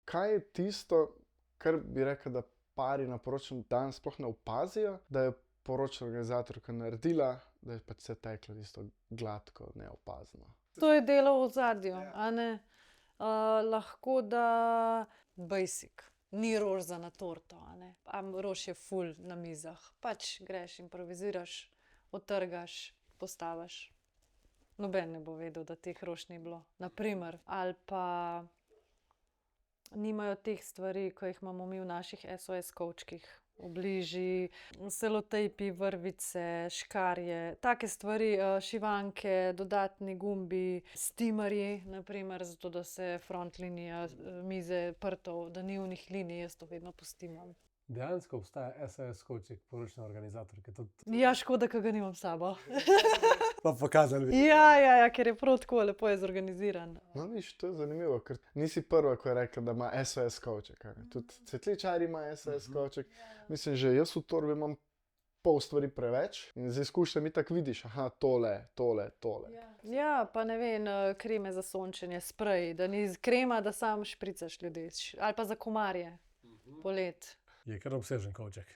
kaj je tisto, kar bi rekel, da pari na poročnem dan sploh ne opazijo, da je poročna organizatorka naredila, da je pač vse teklo tisto gladko, neopazno. To je delo v ozadju, a ne? Lahko da basic, ni rož na torto, a ne? Rož je ful na mizah, pač greš, improviziraš, odtrgaš, postaviš. Noben ne bo vedel, da teh rož ni bilo, na primer. Ali pa nimajo teh stvari, ko jih imamo mi v naših SOS kovčkih. Obliži, selotejpi, vrvice, škarje, take stvari, šivanke, dodatni gumbi, stimerji, na primer, zato da se front linija mize prtov, da ni onih linij, jaz to vedno postimam. Dejansko obstaja SOS kovček poročne organizatorke. Ja, škoda, ker ga nimam s sabo. Pa pokazali bi. Ja, ker je prav tako lepo je zorganiziran. No, viš, to je zanimivo, ker nisi prva, ko je rekla, da ima SOS kovček. Tudi cvetličar ima SOS kovček. Mislim, že jaz v torbi imam pol stvari preveč in z izkušnjami tako vidiš, aha, tole. Ja, pa ne vem, kreme za sončenje, sprej, da ni krema, da sam špricaš ljudi. Ali pa za komarje, polet. Je kar obsežen kovček.